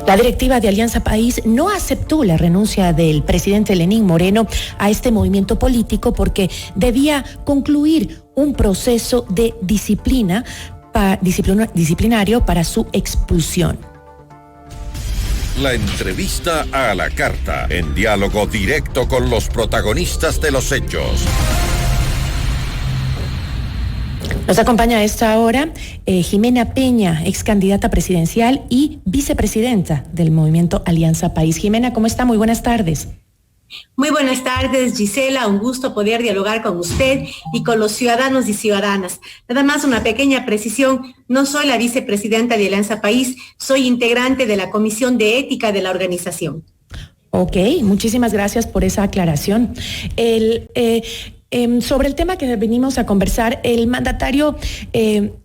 La directiva de Alianza País no aceptó la renuncia del presidente Lenín Moreno a este movimiento político porque debía concluir un proceso de disciplinario para su expulsión. La entrevista a la carta, en diálogo directo con los protagonistas de los hechos. Nos acompaña a esta hora Jimena Peña, ex candidata presidencial y vicepresidenta del movimiento Alianza País. Jimena, ¿cómo está? Muy buenas tardes. Muy buenas tardes, Gisela. Un gusto poder dialogar con usted y con los ciudadanos y ciudadanas. Nada más una pequeña precisión. No soy la vicepresidenta de Alianza País, soy integrante de la Comisión de Ética de la organización. Ok, muchísimas gracias por esa aclaración. Sobre el tema que venimos a conversar, el mandatario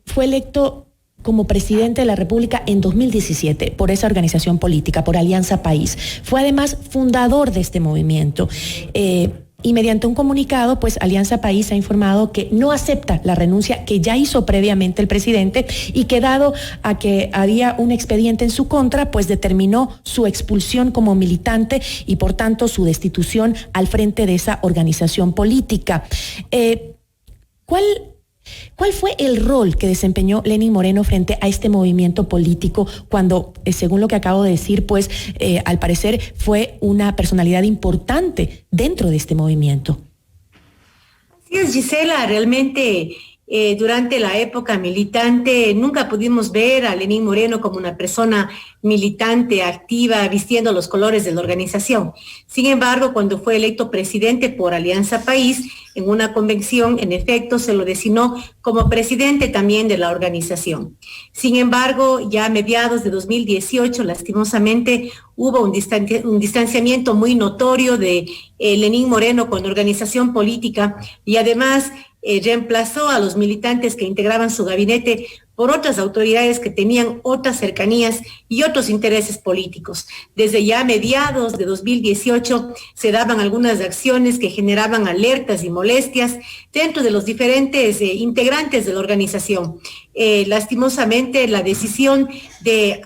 fue electo como presidente de la República en 2017 por esa organización política, por Alianza País. Fue además fundador de este movimiento. Y mediante un comunicado, pues Alianza País ha informado que no acepta la renuncia que ya hizo previamente el presidente y que dado a que había un expediente en su contra, pues determinó su expulsión como militante y por tanto su destitución al frente de esa organización política. ¿Cuál fue el rol que desempeñó Lenín Moreno frente a este movimiento político cuando, según lo que acabo de decir, pues al parecer fue una personalidad importante dentro de este movimiento? Así es, Gisela, realmente durante la época militante nunca pudimos ver a Lenín Moreno como una persona militante, activa, vistiendo los colores de la organización. Sin embargo, cuando fue electo presidente por Alianza País, en una convención, en efecto, se lo designó como presidente también de la organización. Sin embargo, ya a mediados de 2018, lastimosamente, hubo un distanciamiento muy notorio de Lenín Moreno con la organización política y además reemplazó a los militantes que integraban su gabinete por otras autoridades que tenían otras cercanías y otros intereses políticos. Desde ya mediados de 2018 se daban algunas acciones que generaban alertas y molestias dentro de los diferentes integrantes de la organización. Lastimosamente, la decisión de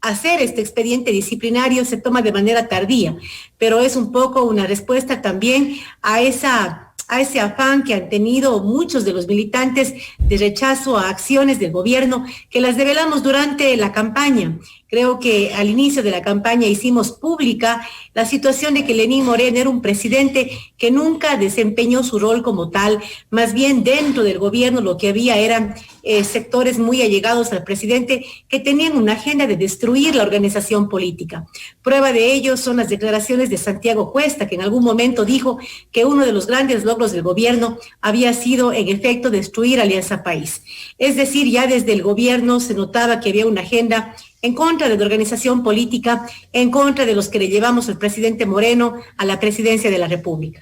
hacer este expediente disciplinario se toma de manera tardía, pero es un poco una respuesta también a ese afán que han tenido muchos de los militantes de rechazo a acciones del gobierno que las develamos durante la campaña. Creo que al inicio de la campaña hicimos pública la situación de que Lenín Moreno era un presidente que nunca desempeñó su rol como tal, más bien dentro del gobierno lo que había eran sectores muy allegados al presidente que tenían una agenda de destruir la organización política. Prueba de ello son las declaraciones de Santiago Cuesta, que en algún momento dijo que uno de los grandes logros del gobierno había sido en efecto destruir Alianza País. Es decir, ya desde el gobierno se notaba que había una agenda en contra de la organización política, en contra de los que le llevamos al presidente Moreno a la presidencia de la República.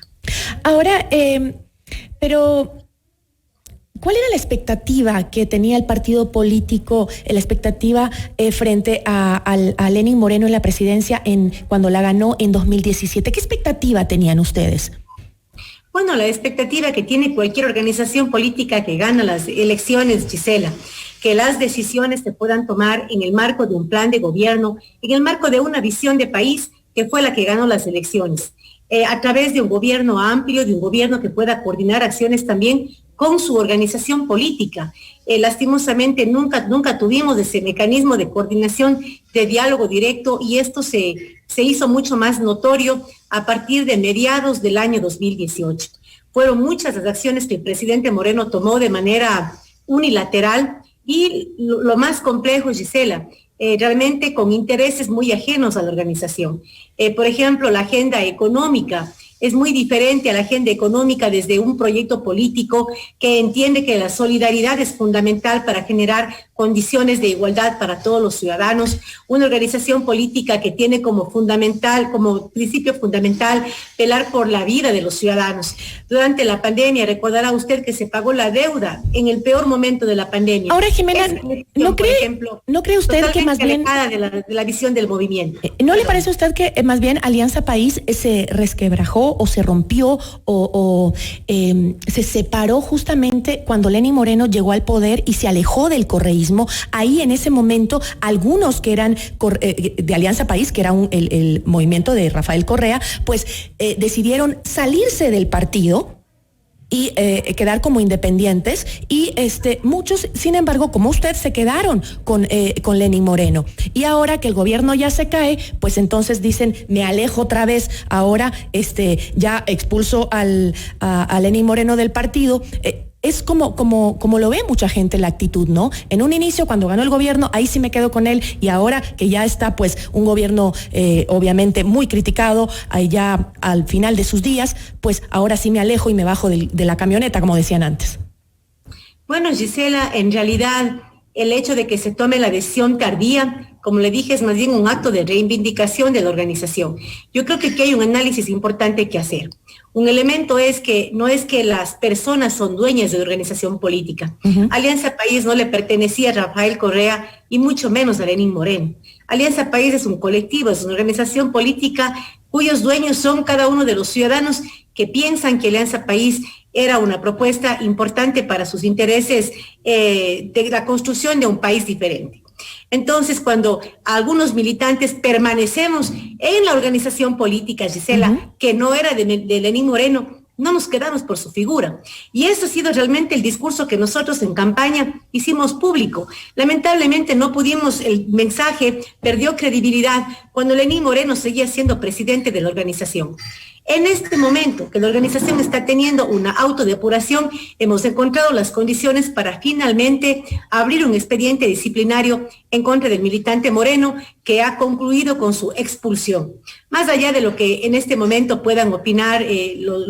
Ahora, pero ¿cuál era la expectativa que tenía el partido político, la expectativa frente a Lenín Moreno en la presidencia cuando la ganó en 2017? ¿Qué expectativa tenían ustedes? Bueno, la expectativa que tiene cualquier organización política que gana las elecciones, Gisela, que las decisiones se puedan tomar en el marco de un plan de gobierno, en el marco de una visión de país que fue la que ganó las elecciones, a través de un gobierno amplio, de un gobierno que pueda coordinar acciones también con su organización política. Lastimosamente nunca tuvimos ese mecanismo de coordinación, de diálogo directo, y esto se hizo mucho más notorio a partir de mediados del año 2018. Fueron muchas las acciones que el presidente Moreno tomó de manera unilateral y lo más complejo, Gisela, realmente con intereses muy ajenos a la organización. Por ejemplo, la agenda económica es muy diferente a la agenda económica desde un proyecto político que entiende que la solidaridad es fundamental para generar condiciones de igualdad para todos los ciudadanos, una organización política que tiene como principio fundamental, velar por la vida de los ciudadanos. Durante la pandemia, recordará usted que se pagó la deuda en el peor momento de la pandemia. Ahora, Jimena, ¿no cree usted que más bien de la visión del movimiento? ¿No le parece a usted que más bien Alianza País se resquebrajó o se rompió o se separó justamente cuando Lenín Moreno llegó al poder y se alejó del correísmo? correísmo. Ahí en ese momento algunos que eran de Alianza País, que era el movimiento de Rafael Correa, pues decidieron salirse del partido y quedar como independientes, y muchos, sin embargo, como usted, se quedaron con Lenín Moreno. Y ahora que el gobierno ya se cae, pues entonces dicen, me alejo otra vez, ahora ya expulso a Lenín Moreno del partido. Es como lo ve mucha gente la actitud, ¿no? En un inicio, cuando ganó el gobierno, ahí sí me quedo con él, y ahora que ya está pues un gobierno obviamente muy criticado, ya al final de sus días, pues ahora sí me alejo y me bajo de la camioneta, como decían antes. Bueno, Gisela, en realidad el hecho de que se tome la decisión tardía, como le dije, es más bien un acto de reivindicación de la organización. Yo creo que aquí hay un análisis importante que hacer. Un elemento es que no es que las personas son dueñas de la organización política. Uh-huh. Alianza País no le pertenecía a Rafael Correa y mucho menos a Lenín Moreno. Alianza País es un colectivo, es una organización política cuyos dueños son cada uno de los ciudadanos que piensan que Alianza País era una propuesta importante para sus intereses de la construcción de un país diferente. Entonces, cuando algunos militantes permanecemos en la organización política, Gisela, uh-huh, que no era de Lenín Moreno, no nos quedamos por su figura. Y eso ha sido realmente el discurso que nosotros en campaña hicimos público. Lamentablemente no pudimos, el mensaje perdió credibilidad cuando Lenín Moreno seguía siendo presidente de la organización. En este momento que la organización está teniendo una autodepuración, hemos encontrado las condiciones para finalmente abrir un expediente disciplinario en contra del militante Moreno, que ha concluido con su expulsión. Más allá de lo que en este momento puedan opinar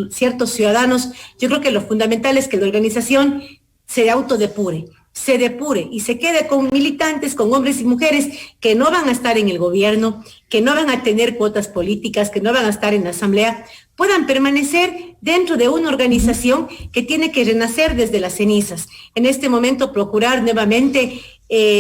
ciertos ciudadanos, yo creo que lo fundamental es que la organización se autodepure y se quede con militantes, con hombres y mujeres que no van a estar en el gobierno, que no van a tener cuotas políticas, que no van a estar en la asamblea, puedan permanecer dentro de una organización que tiene que renacer desde las cenizas. En este momento procurar nuevamente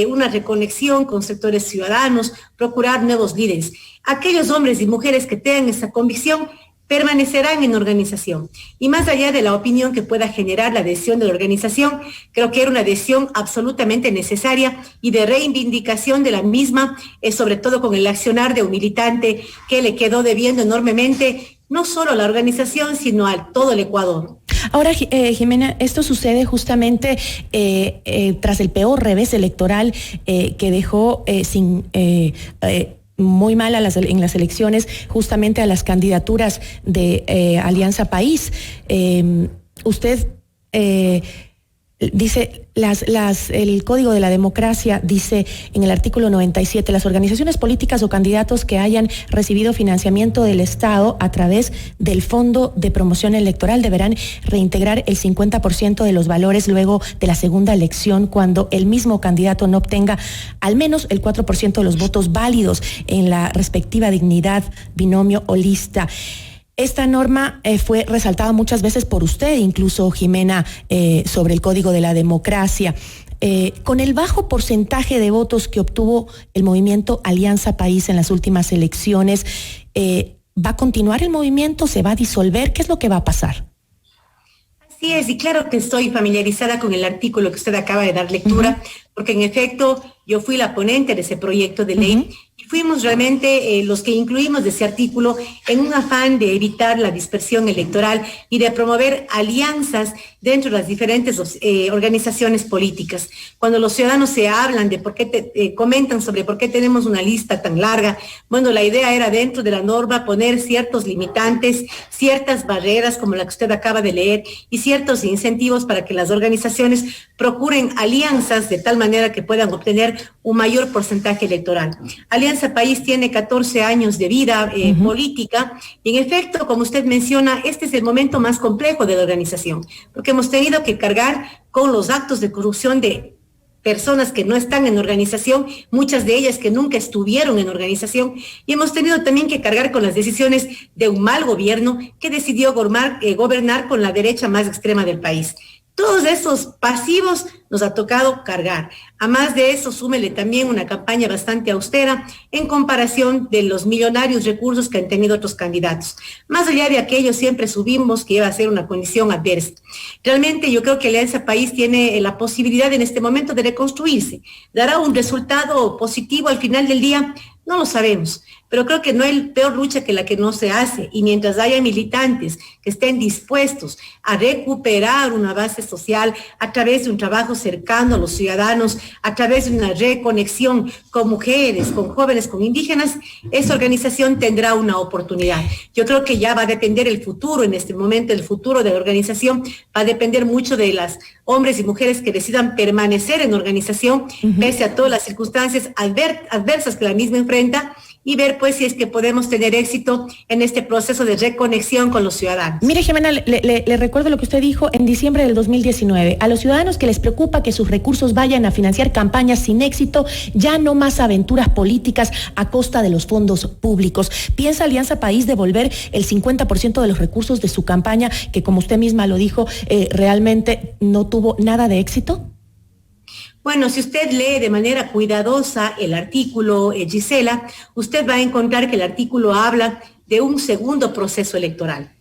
una reconexión con sectores ciudadanos, procurar nuevos líderes. Aquellos hombres y mujeres que tengan esa convicción permanecerán en organización. Y más allá de la opinión que pueda generar la adhesión de la organización, creo que era una adhesión absolutamente necesaria y de reivindicación de la misma, sobre todo con el accionar de un militante que le quedó debiendo enormemente, no solo a la organización, sino a todo el Ecuador. Ahora, Jimena, esto sucede justamente tras el peor revés electoral que dejó muy mal en las elecciones, justamente a las candidaturas de Alianza País. Usted dice, el Código de la Democracia dice en el artículo 97, las organizaciones políticas o candidatos que hayan recibido financiamiento del Estado a través del Fondo de Promoción Electoral deberán reintegrar el 50% de los valores luego de la segunda elección cuando el mismo candidato no obtenga al menos el 4% de los votos válidos en la respectiva dignidad, binomio o lista. Esta norma fue resaltada muchas veces por usted, incluso Jimena, sobre el Código de la Democracia. Con el bajo porcentaje de votos que obtuvo el movimiento Alianza País en las últimas elecciones, ¿va a continuar el movimiento? ¿Se va a disolver? ¿Qué es lo que va a pasar? Así es, y claro que estoy familiarizada con el artículo que usted acaba de dar lectura, uh-huh, porque en efecto yo fui la ponente de ese proyecto de ley, uh-huh, y fuimos realmente los que incluimos de ese artículo en un afán de evitar la dispersión electoral y de promover alianzas dentro de las diferentes organizaciones políticas. Cuando los ciudadanos se hablan de por qué comentan sobre por qué tenemos una lista tan larga, bueno, la idea era dentro de la norma poner ciertos limitantes, ciertas barreras como la que usted acaba de leer y ciertos incentivos para que las organizaciones procuren alianzas de tal manera que puedan obtener un mayor porcentaje electoral. Alianza País tiene 14 años de vida uh-huh, política y en efecto, como usted menciona, este es el momento más complejo de la organización, porque hemos tenido que cargar con los actos de corrupción de personas que no están en organización, muchas de ellas que nunca estuvieron en organización, y hemos tenido también que cargar con las decisiones de un mal gobierno que decidió gobernar con la derecha más extrema del país. Todos esos pasivos nos ha tocado cargar. A más de eso, súmele también una campaña bastante austera en comparación de los millonarios recursos que han tenido otros candidatos. Más allá de aquello, siempre subimos que iba a ser una condición adversa. Realmente yo creo que Alianza País tiene la posibilidad en este momento de reconstruirse. ¿Dará un resultado positivo al final del día? No lo sabemos, pero creo que no hay peor lucha que la que no se hace, y mientras haya militantes que estén dispuestos a recuperar una base social a través de un trabajo cercano a los ciudadanos, a través de una reconexión con mujeres, con jóvenes, con indígenas, esa organización tendrá una oportunidad. Yo creo que ya va a depender el futuro, en este momento el futuro de la organización va a depender mucho de las hombres y mujeres que decidan permanecer en la organización, pese a todas las circunstancias adversas que la misma enfrenta, y ver pues si es que podemos tener éxito en este proceso de reconexión con los ciudadanos. Mire, Jimena, le recuerdo lo que usted dijo en diciembre del 2019. A los ciudadanos que les preocupa que sus recursos vayan a financiar campañas sin éxito, ya no más aventuras políticas a costa de los fondos públicos. ¿Piensa Alianza País devolver el 50% de los recursos de su campaña, que como usted misma lo dijo, realmente no tuvo nada de éxito? Bueno, si usted lee de manera cuidadosa el artículo, Gisela, usted va a encontrar que el artículo habla de un segundo proceso electoral.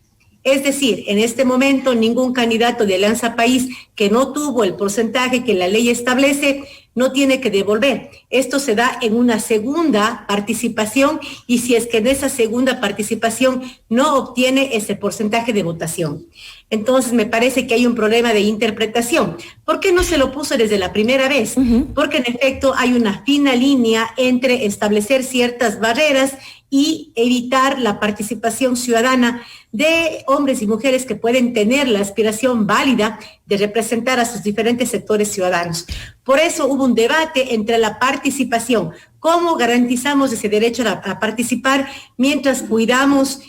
Es decir, en este momento ningún candidato de Alianza País que no tuvo el porcentaje que la ley establece no tiene que devolver. Esto se da en una segunda participación, y si es que en esa segunda participación no obtiene ese porcentaje de votación. Entonces me parece que hay un problema de interpretación. ¿Por qué no se lo puso desde la primera vez? Porque en efecto hay una fina línea entre establecer ciertas barreras y evitar la participación ciudadana de hombres y mujeres que pueden tener la aspiración válida de representar a sus diferentes sectores ciudadanos. Por eso hubo un debate entre la participación, cómo garantizamos ese derecho a participar mientras cuidamos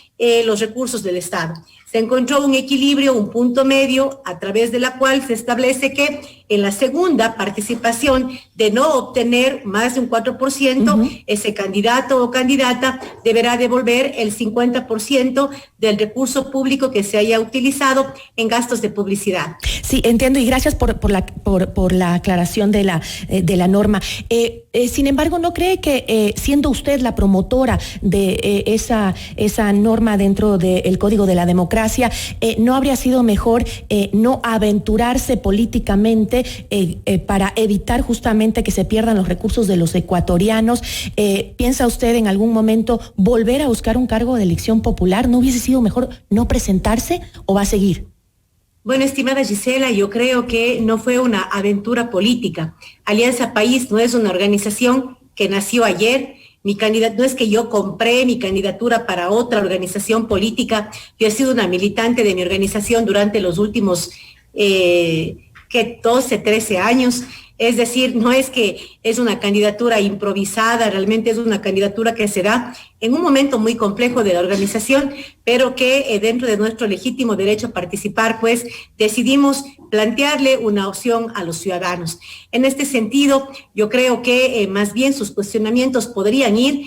los recursos del Estado. Se encontró un equilibrio, un punto medio, a través de la cual se establece que en la segunda participación, de no obtener más de un 4%, ese candidato o candidata deberá devolver el 50% del recurso público que se haya utilizado en gastos de publicidad. Sí, entiendo, y gracias por la aclaración de la norma. Sin embargo, ¿no cree que siendo usted la promotora de esa norma dentro del Código de la Democracia, no habría sido mejor no aventurarse políticamente para evitar justamente que se pierdan los recursos de los ecuatorianos? ¿Piensa usted en algún momento volver a buscar un cargo de elección popular? ¿No hubiese sido mejor no presentarse o va a seguir? Bueno, estimada Gisela, yo creo que no fue una aventura política. Alianza País no es una organización que nació ayer. No es que yo compré mi candidatura para otra organización política. Yo he sido una militante de mi organización durante los últimos 12, 13 años. Es decir, no es que es una candidatura improvisada, realmente es una candidatura que se da en un momento muy complejo de la organización, pero que dentro de nuestro legítimo derecho a participar, pues decidimos plantearle una opción a los ciudadanos. En este sentido, yo creo que más bien sus cuestionamientos podrían ir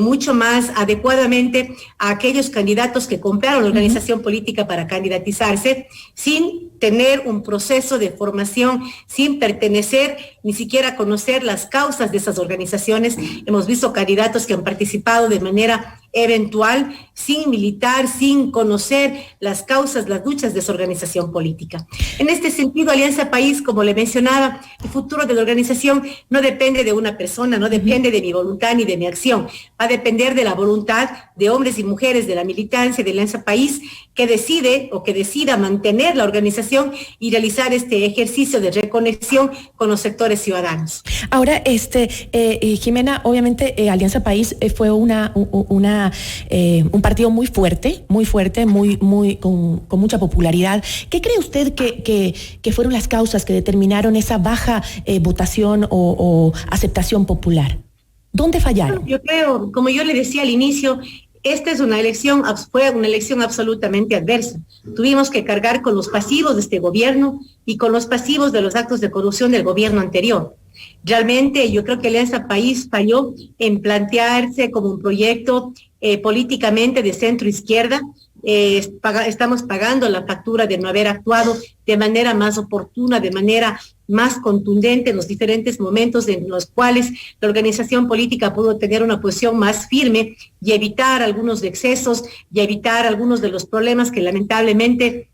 mucho más adecuadamente a aquellos candidatos que compraron la organización política para candidatizarse sin tener un proceso de formación, sin pertenecer, ni siquiera conocer las causas de esas organizaciones. Hemos visto candidatos que han participado de manera eventual, sin militar, sin conocer las causas, las luchas de su organización política. En este sentido, Alianza País, como le mencionaba, el futuro de la organización no depende de una persona, no depende de mi voluntad ni de mi acción, va a depender de la voluntad de hombres y mujeres de la militancia de Alianza País, que decida mantener la organización y realizar este ejercicio de reconexión con los sectores ciudadanos. Ahora, Jimena, obviamente Alianza País fue un partido muy fuerte, con mucha popularidad. ¿Qué cree usted que fueron las causas que determinaron esa baja votación o aceptación popular? ¿Dónde fallaron? Yo creo, como yo le decía al inicio, esta fue una elección absolutamente adversa. Tuvimos que cargar con los pasivos de este gobierno y con los pasivos de los actos de corrupción del gobierno anterior. Realmente yo creo que Alianza País falló en plantearse como un proyecto políticamente de centro izquierda. Estamos pagando la factura de no haber actuado de manera más oportuna, de manera más contundente en los diferentes momentos en los cuales la organización política pudo tener una posición más firme y evitar algunos excesos y evitar algunos de los problemas que lamentablemente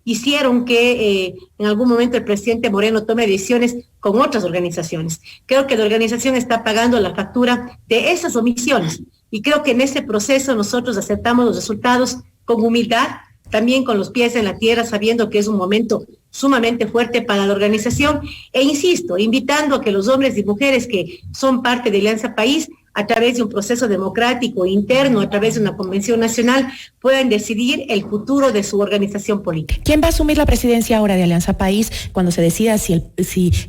hicieron que en algún momento el presidente Moreno tome decisiones con otras organizaciones. Creo que la organización está pagando la factura de esas omisiones y creo que en ese proceso nosotros aceptamos los resultados con humildad, también con los pies en la tierra, sabiendo que es un momento sumamente fuerte para la organización e insisto, invitando a que los hombres y mujeres que son parte de Alianza País, a través de un proceso democrático interno, a través de una convención nacional, puedan decidir el futuro de su organización política. ¿Quién va a asumir la presidencia ahora de Alianza País cuando se decida si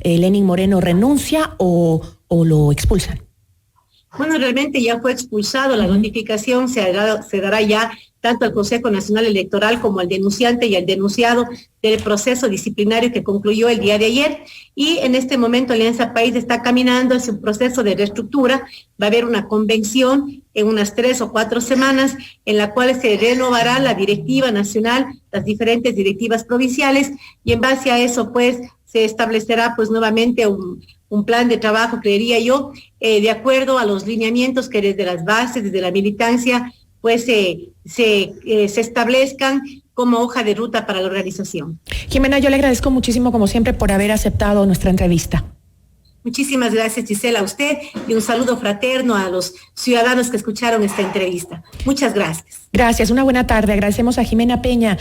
Lenín Moreno renuncia o lo expulsan? Bueno, realmente ya fue expulsado, la notificación se dará ya tanto al Consejo Nacional Electoral como al denunciante y al denunciado del proceso disciplinario que concluyó el día de ayer. Y en este momento Alianza País está caminando hacia un proceso de reestructura. Va a haber una convención en unas 3 o 4 semanas en la cual se renovará la directiva nacional, las diferentes directivas provinciales, y en base a eso pues se establecerá pues nuevamente un plan de trabajo, creería yo, de acuerdo a los lineamientos que desde las bases, desde la militancia, pues se establezcan como hoja de ruta para la organización. Jimena, yo le agradezco muchísimo, como siempre, por haber aceptado nuestra entrevista. Muchísimas gracias, Gisela, a usted, y un saludo fraterno a los ciudadanos que escucharon esta entrevista. Muchas gracias. Gracias, una buena tarde. Agradecemos a Jimena Peña.